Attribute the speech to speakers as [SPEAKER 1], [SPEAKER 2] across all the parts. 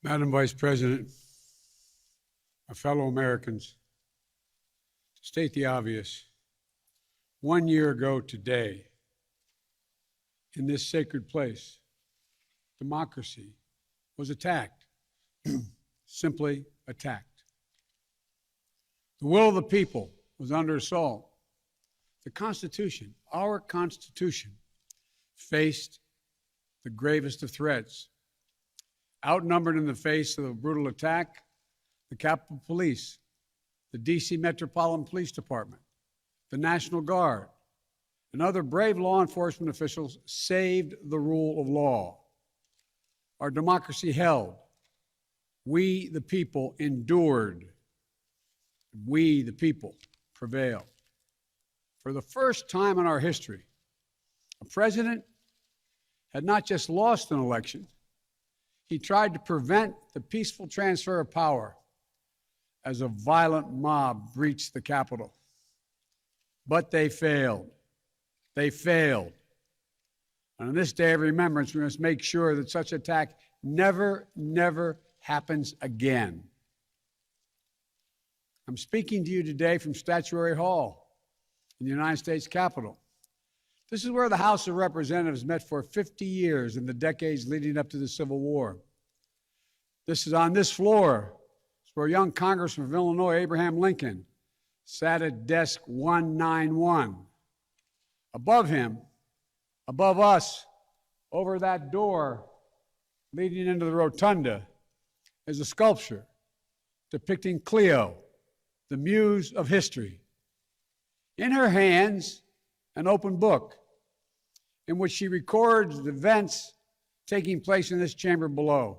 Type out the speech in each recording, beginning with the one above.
[SPEAKER 1] Madam Vice President, my fellow Americans, to state the obvious, 1 year ago today, in this sacred place, democracy was attacked, simply attacked. The will of the people was under assault. The Constitution, our Constitution, faced the gravest of threats. Outnumbered in the face of a brutal attack, the Capitol Police, the D.C. Metropolitan Police Department, the National Guard, and other brave law enforcement officials saved the rule of law. Our democracy held. We, the people, endured. We, the people, prevailed. For the first time in our history, a president had not just lost an election, he tried to prevent the peaceful transfer of power as a violent mob breached the Capitol. But they failed. They failed. And on this day of remembrance, we must make sure that such attack never happens again. I'm speaking to you today from Statuary Hall in the United States Capitol. This is where the House of Representatives met for 50 years in the decades leading up to the Civil War. This is on this floor. It's where young Congressman of Illinois, Abraham Lincoln, sat at desk 191. Above him, above us, over that door leading into the rotunda, is a sculpture depicting Cleo, the muse of history. In her hands, an open book in which she records the events taking place in this chamber below.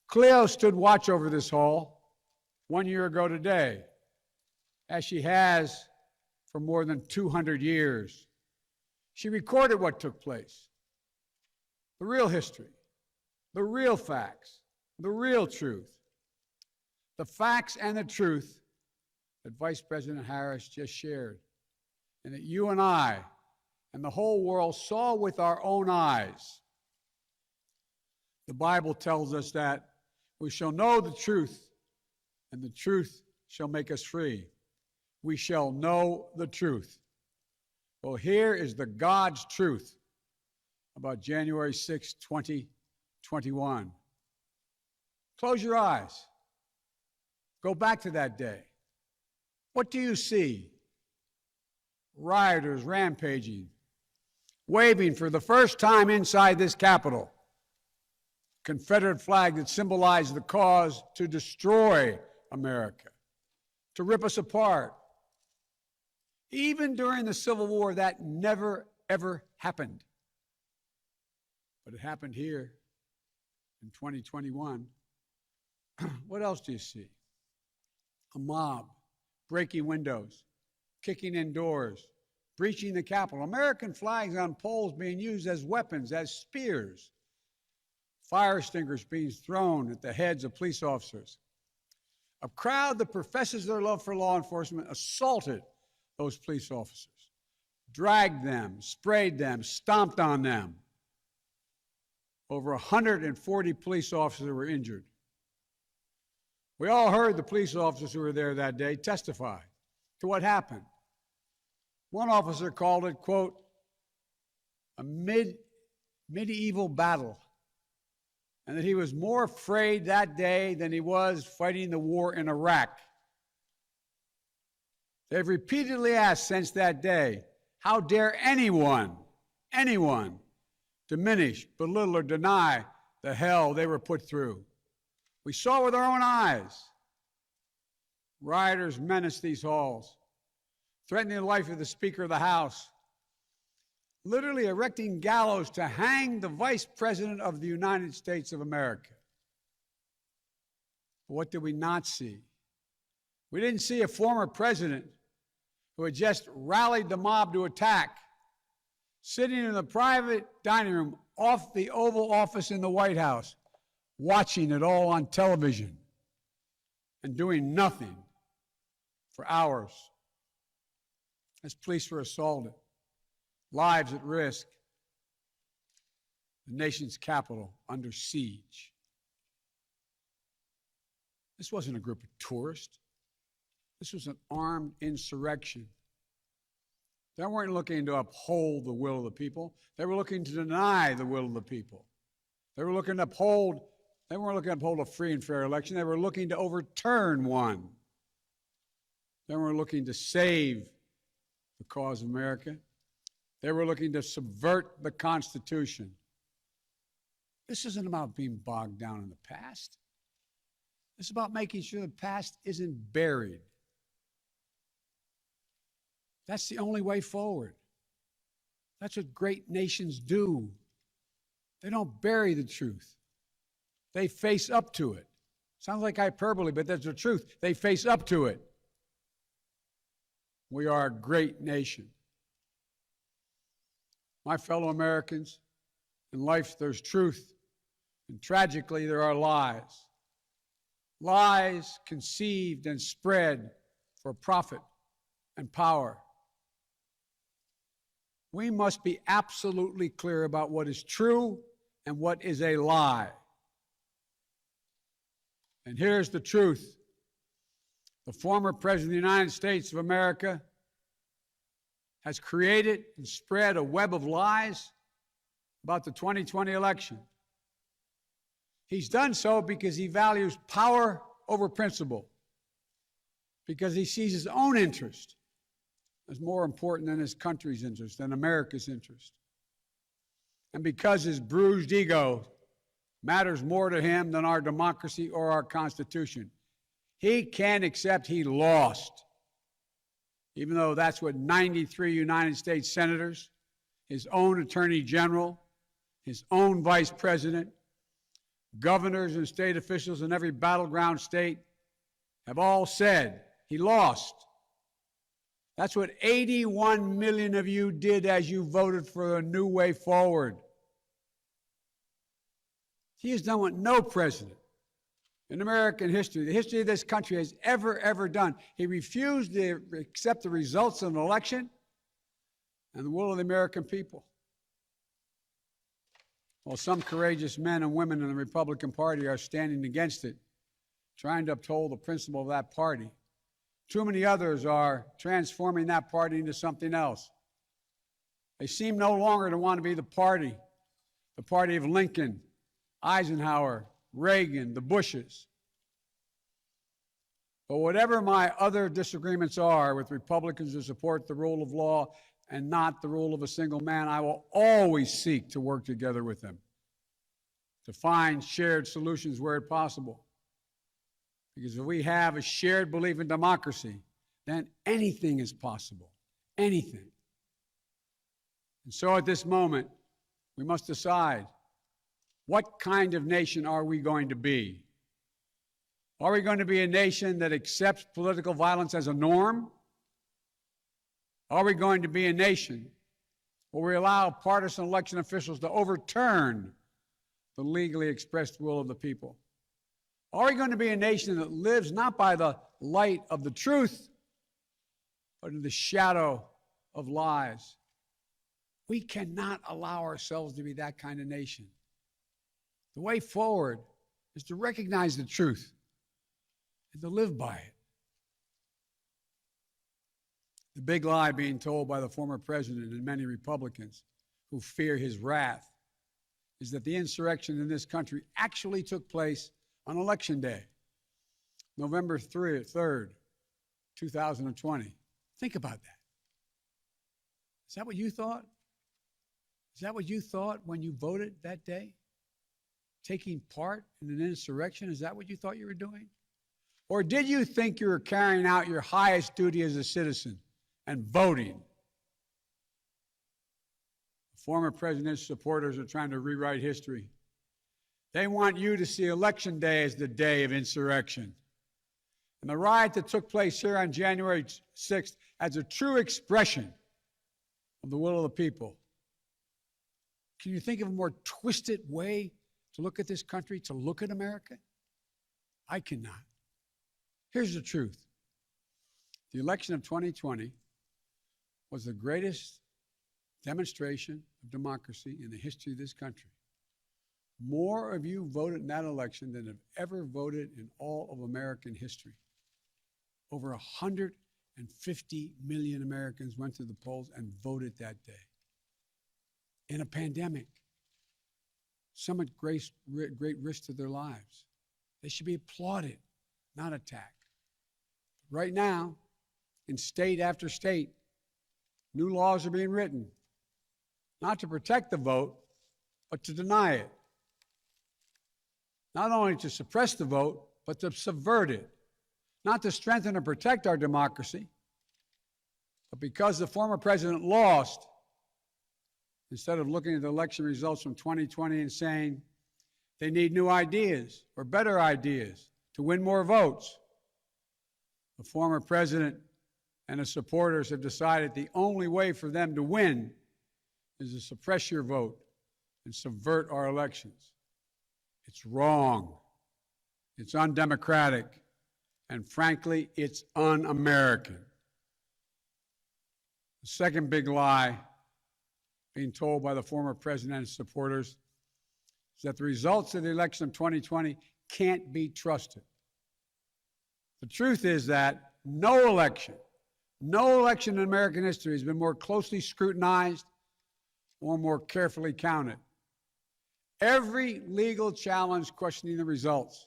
[SPEAKER 1] Cleo stood watch over this hall 1 year ago today, as she has for more than 200 years. She recorded what took place, the real history, the real facts, the real truth, the facts and the truth that Vice President Harris just shared, and that you and I and the whole world saw with our own eyes. The Bible tells us that we shall know the truth, and the truth shall make us free. We shall know the truth. Well, here is the God's truth about January 6, 2021. Close your eyes. Go back to that day. What do you see? Rioters rampaging, waving for the first time inside this Capitol Confederate flag that symbolized the cause to destroy America, to rip us apart. Even during the Civil War, that never, ever happened. But it happened here in 2021. What else do you see? A mob breaking windows, kicking in doors, breaching the Capitol, American flags on poles being used as weapons, as spears, fire extinguishers being thrown at the heads of police officers. A crowd that professes their love for law enforcement assaulted those police officers, dragged them, sprayed them, stomped on them. Over 140 police officers were injured. We all heard the police officers who were there that day testify to what happened. One officer called it, quote, a medieval battle, and that he was more afraid that day than he was fighting the war in Iraq. They've repeatedly asked since that day, how dare anyone diminish, belittle, or deny the hell they were put through? We saw with our own eyes. Rioters menaced these halls, threatening the life of the Speaker of the House, literally erecting gallows to hang the Vice President of the United States of America. But what did we not see? We didn't see a former president who had just rallied the mob to attack, sitting in the private dining room off the Oval Office in the White House, watching it all on television and doing nothing for hours as police were assaulted, lives at risk, the nation's capital under siege. This wasn't a group of tourists. This was an armed insurrection. They weren't looking to uphold the will of the people. They were looking to deny the will of the people. They weren't looking to uphold a free and fair election. They were looking to overturn one. They weren't looking to save the cause of America. They were looking to subvert the Constitution. This isn't about being bogged down in the past. It's about making sure the past isn't buried. That's the only way forward. That's what great nations do. They don't bury the truth. They face up to it. Sounds like hyperbole, but that's the truth. They face up to it. We are a great nation. My fellow Americans, in life there's truth, and tragically there are lies. Lies conceived and spread for profit and power. We must be absolutely clear about what is true and what is a lie. And here's the truth. The former President of the United States of America has created and spread a web of lies about the 2020 election. He's done so because he values power over principle, because he sees his own interest as more important than his country's interest, than America's interest, and because his bruised ego matters more to him than our democracy or our Constitution. He can't accept he lost, even though that's what 93 United States senators, his own attorney general, his own vice president, governors and state officials in every battleground state have all said. He lost. That's what 81 million of you did as you voted for a new way forward. He has done what no president in American history, the history of this country, has ever done. He refused to accept the results of an election and the will of the American people. While some courageous men and women in the Republican Party are standing against it, trying to uphold the principle of that party, too many others are transforming that party into something else. They seem no longer to want to be the party of Lincoln, Eisenhower, Reagan, the Bushes. But whatever my other disagreements are with Republicans who support the rule of law and not the rule of a single man, I will always seek to work together with them to find shared solutions where possible. Because if we have a shared belief in democracy, then anything is possible. Anything. And so at this moment, we must decide, what kind of nation are we going to be? Are we going to be a nation that accepts political violence as a norm? Are we going to be a nation where we allow partisan election officials to overturn the legally expressed will of the people? Are we going to be a nation that lives not by the light of the truth, but in the shadow of lies? We cannot allow ourselves to be that kind of nation. The way forward is to recognize the truth and to live by it. The big lie being told by the former president and many Republicans who fear his wrath is that the insurrection in this country actually took place on Election Day, November 3rd, 2020. Think about that. Is that what you thought? Is that what you thought when you voted that day? Taking part in an insurrection? Is that what you thought you were doing? Or did you think you were carrying out your highest duty as a citizen and voting? The former president's supporters are trying to rewrite history. They want you to see Election Day as the day of insurrection. And the riot that took place here on January 6th as a true expression of the will of the people. Can you think of a more twisted way to look at this country, to look at America? I cannot. Here's the truth. The election of 2020 was the greatest demonstration of democracy in the history of this country. More of you voted in that election than have ever voted in all of American history. Over 150 million Americans went to the polls and voted that day. In a pandemic, some at great risk to their lives. They should be applauded, not attacked. Right now, in state after state, new laws are being written, not to protect the vote, but to deny it. Not only to suppress the vote, but to subvert it. Not to strengthen or protect our democracy, but because the former president lost, instead of looking at the election results from 2020 and saying they need new ideas or better ideas to win more votes, the former president and his supporters have decided the only way for them to win is to suppress your vote and subvert our elections. It's wrong. It's undemocratic. And frankly, it's un-American. The second big lie being told by the former president and his supporters is that the results of the election of 2020 can't be trusted. The truth is that no election in American history has been more closely scrutinized or more carefully counted. Every legal challenge questioning the results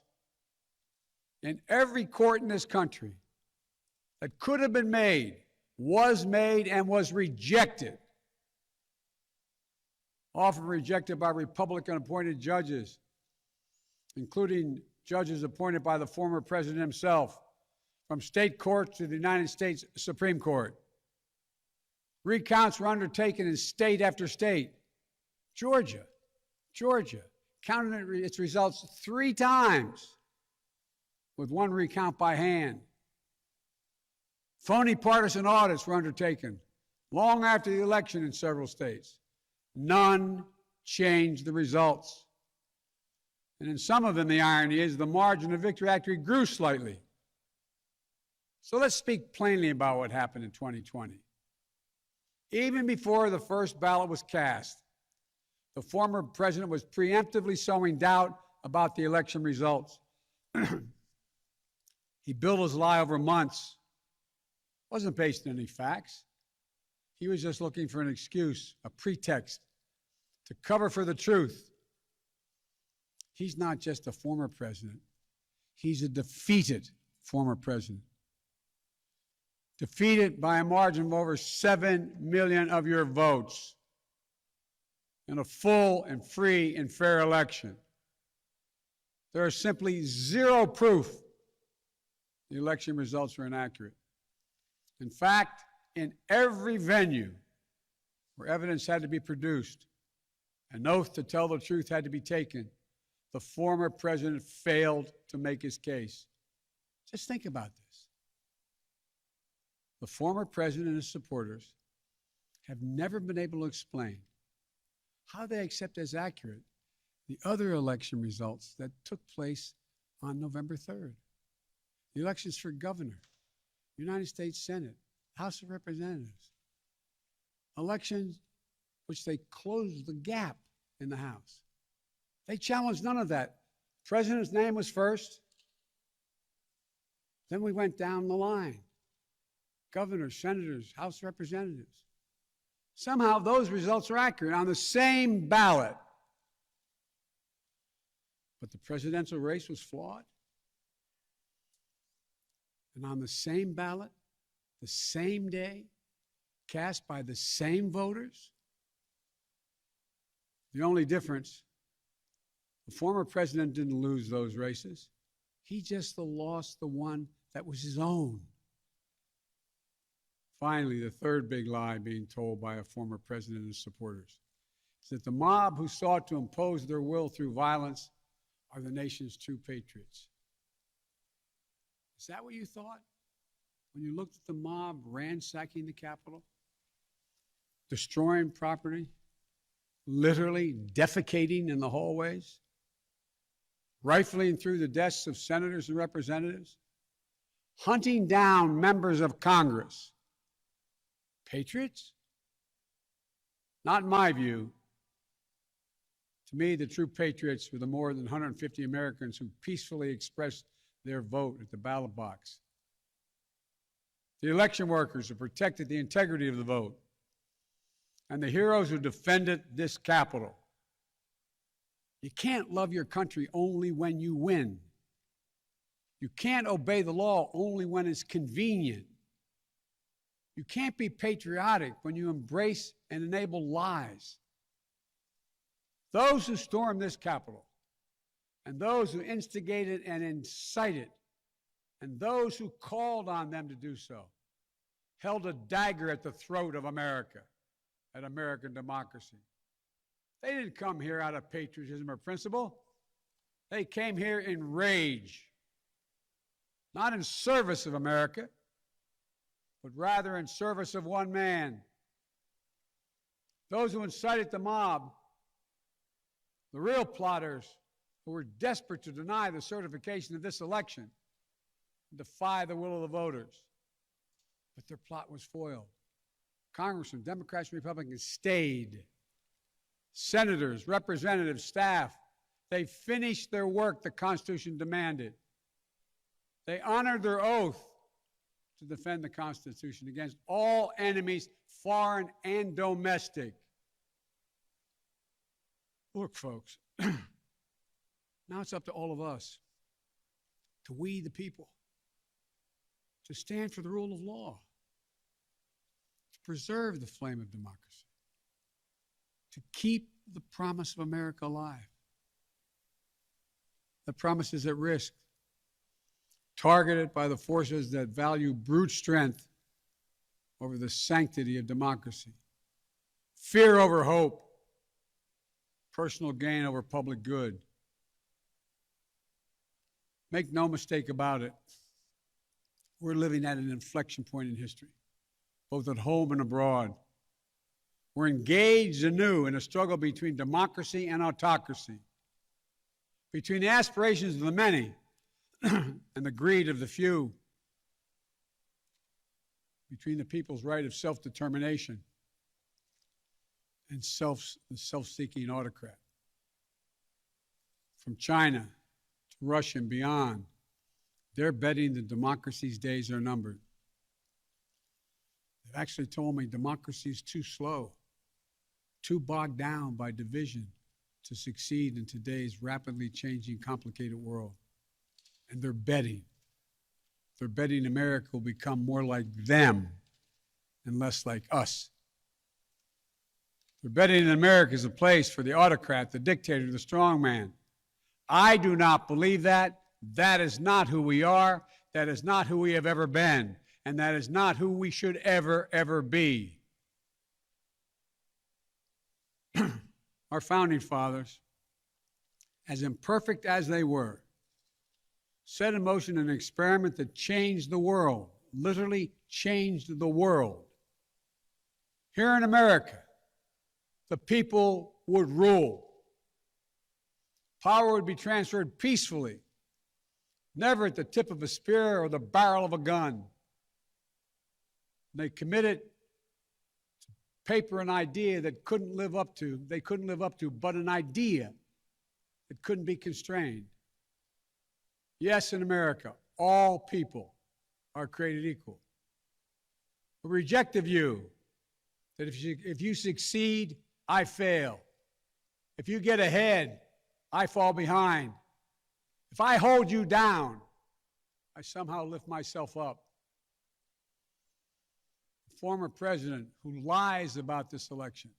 [SPEAKER 1] in every court in this country that could have been made was made and was rejected. Often rejected by Republican-appointed judges, including judges appointed by the former president himself, from state courts to the United States Supreme Court. Recounts were undertaken in state after state. Georgia counted its results 3 times, with 1 recount by hand. Phony partisan audits were undertaken long after the election in several states. None changed the results. And in some of them, the irony is the margin of victory actually grew slightly. So let's speak plainly about what happened in 2020. Even before the first ballot was cast, the former president was preemptively sowing doubt about the election results. He built his lie over months. Wasn't based on any facts. He was just looking for an excuse, a pretext, to cover for the truth. He's not just a former president. He's a defeated former president. Defeated by a margin of over 7 million of your votes in a full and free and fair election. There is simply zero proof the election results were inaccurate. In fact, in every venue where evidence had to be produced, an oath to tell the truth had to be taken, the former president failed to make his case. Just think about this. The former president and his supporters have never been able to explain how they accept as accurate the other election results that took place on November 3rd. The elections for governor, United States Senate, House of Representatives. Elections which they closed the gap in the House. They challenged none of that. The president's name was first. Then we went down the line. Governors, senators, House of Representatives. Somehow those results are accurate on the same ballot. But the presidential race was flawed. And on the same ballot, the same day, cast by the same voters. The only difference, the former president didn't lose those races. He just lost the one that was his own. Finally, the third big lie being told by a former president and his supporters is that the mob who sought to impose their will through violence are the nation's true patriots. Is that what you thought when you looked at the mob ransacking the Capitol, destroying property, literally defecating in the hallways, rifling through the desks of senators and representatives, hunting down members of Congress? Patriots? Not in my view. To me, the true patriots were the more than 150 Americans who peacefully expressed their vote at the ballot box. The election workers who protected the integrity of the vote, and the heroes who defended this Capitol. You can't love your country only when you win. You can't obey the law only when it's convenient. You can't be patriotic when you embrace and enable lies. Those who stormed this Capitol, and those who instigated and incited, and those who called on them to do so, held a dagger at the throat of America, at American democracy. They didn't come here out of patriotism or principle. They came here in rage, not in service of America, but rather in service of one man. Those who incited the mob, the real plotters who were desperate to deny the certification of this election, defy the will of the voters. But their plot was foiled. Congressmen, Democrats, and Republicans stayed. Senators, representatives, staff, they finished their work the Constitution demanded. They honored their oath to defend the Constitution against all enemies, foreign and domestic. Look, folks, now it's up to all of us, to we the people, to stand for the rule of law, to preserve the flame of democracy, to keep the promise of America alive. That promise is at risk, targeted by the forces that value brute strength over the sanctity of democracy, fear over hope, personal gain over public good. Make no mistake about it, we're living at an inflection point in history, both at home and abroad. We're engaged anew in a struggle between democracy and autocracy, between the aspirations of the many and the greed of the few, between the people's right of self-determination and the self-seeking autocrat. From China to Russia and beyond, they're betting that democracy's days are numbered. They've actually told me democracy is too slow, too bogged down by division to succeed in today's rapidly changing, complicated world. And they're betting. They're betting America will become more like them and less like us. They're betting that America is a place for the autocrat, the dictator, the strongman. I do not believe that. That is not who we are. That is not who we have ever been. And that is not who we should ever be. Our founding fathers, as imperfect as they were, set in motion an experiment that changed the world, literally changed the world. Here in America, the people would rule. Power would be transferred peacefully, never at the tip of a spear or the barrel of a gun. They committed to paper an idea that they couldn't live up to, but an idea that couldn't be constrained. Yes, in America, all people are created equal. We reject the view that if you succeed, I fail. If you get ahead, I fall behind. If I hold you down, I somehow lift myself up. The former president who lies about this election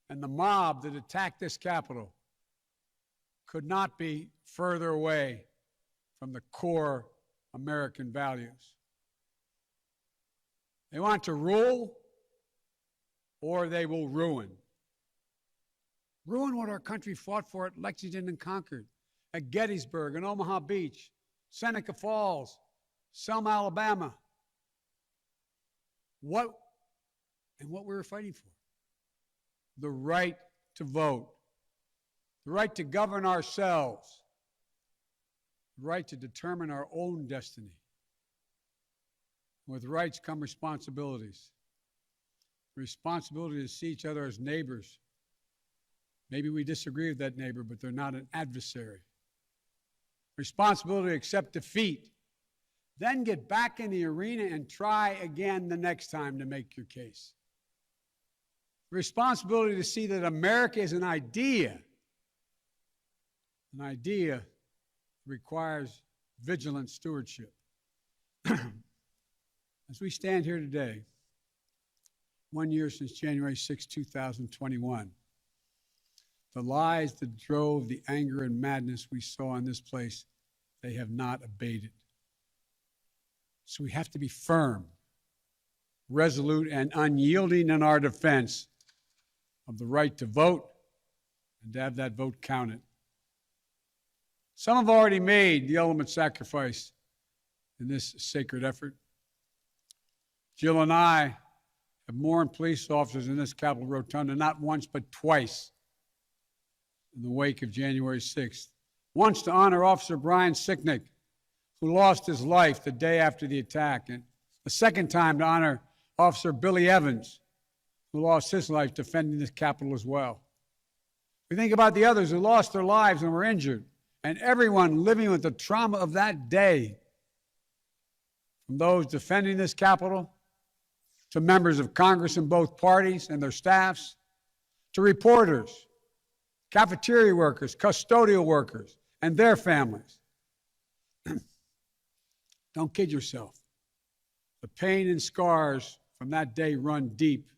[SPEAKER 1] and the mob that attacked this Capitol could not be further away from the core American values. They want to rule, or they will ruin. Ruin what our country fought for at Lexington and Concord, at Gettysburg and Omaha Beach, Seneca Falls, Selma, Alabama. What we were fighting for? The right to vote, the right to govern ourselves, the right to determine our own destiny. With rights come responsibilities. The responsibility to see each other as neighbors, Maybe we disagree with that neighbor, but they're not an adversary. Responsibility to accept defeat. Then get back in the arena and try again the next time to make your case. Responsibility to see that America is an idea. An idea requires vigilant stewardship. As we stand here today, 1 year since January 6, 2021, the lies that drove the anger and madness we saw in this place, they have not abated. So we have to be firm, resolute, and unyielding in our defense of the right to vote and to have that vote counted. Some have already made the ultimate sacrifice in this sacred effort. Jill and I have mourned police officers in this Capitol Rotunda not once but twice in the wake of January 6th. Once to honor Officer Brian Sicknick, who lost his life the day after the attack, and the second time to honor Officer Billy Evans, who lost his life defending this Capitol as well. We think about the others who lost their lives and were injured, and everyone living with the trauma of that day, from those defending this Capitol to members of Congress in both parties and their staffs, to reporters, cafeteria workers, custodial workers, and their families. Don't kid yourself. The pain and scars from that day run deep.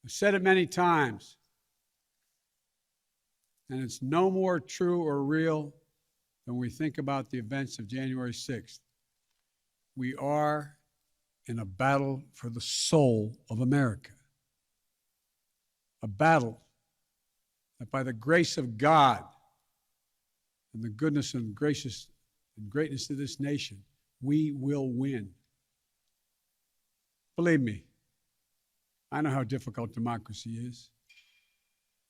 [SPEAKER 1] I've said it many times, and it's no more true or real than we think about the events of January 6th. We are in a battle for the soul of America. A battle that by the grace of God and the goodness and greatness of this nation, we will win. Believe me, I know how difficult democracy is,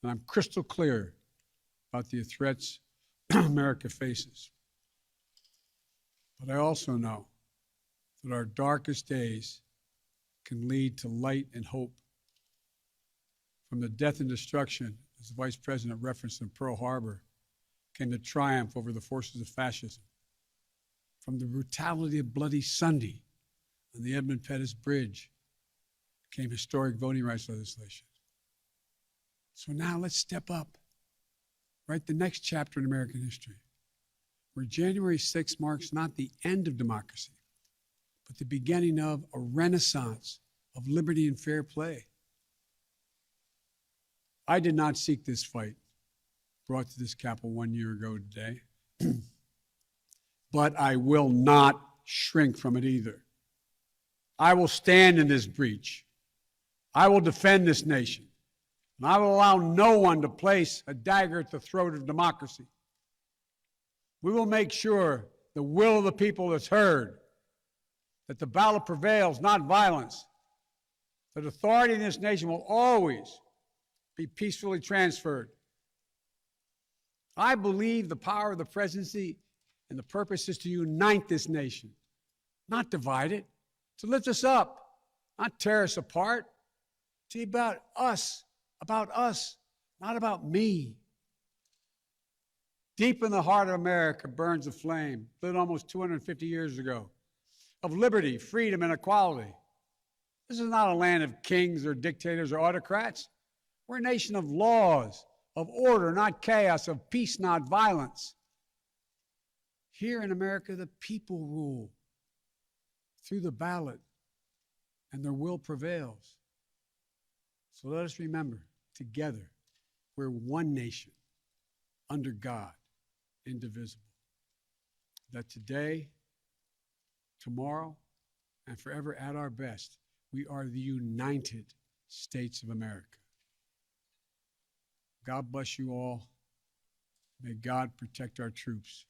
[SPEAKER 1] and I'm crystal clear about the threats America faces. But I also know that our darkest days can lead to light and hope. From the death and destruction, as the Vice President referenced in Pearl Harbor, came the triumph over the forces of fascism. From the brutality of Bloody Sunday on the Edmund Pettus Bridge came historic voting rights legislation. So now let's step up, write the next chapter in American history, where January 6th marks not the end of democracy, but the beginning of a renaissance of liberty and fair play. I did not seek this fight brought to this Capitol 1 year ago today, but I will not shrink from it either. I will stand in this breach. I will defend this nation, and I will allow no one to place a dagger at the throat of democracy. We will make sure the will of the people is heard, that the ballot prevails, not violence, that authority in this nation will always be peacefully transferred. I believe the power of the presidency and the purpose is to unite this nation, not divide it, to lift us up, not tear us apart, to be about us, not about me. Deep in the heart of America burns a flame, lit almost 250 years ago, of liberty, freedom, and equality. This is not a land of kings or dictators or autocrats. We're a nation of laws, of order, not chaos, of peace, not violence. Here in America, the people rule through the ballot, and their will prevails. So let us remember, together, we're one nation, under God, indivisible. That today, tomorrow, and forever at our best, we are the United States of America. God bless you all. May God protect our troops.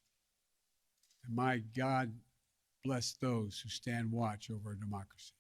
[SPEAKER 1] And may God bless those who stand watch over our democracy.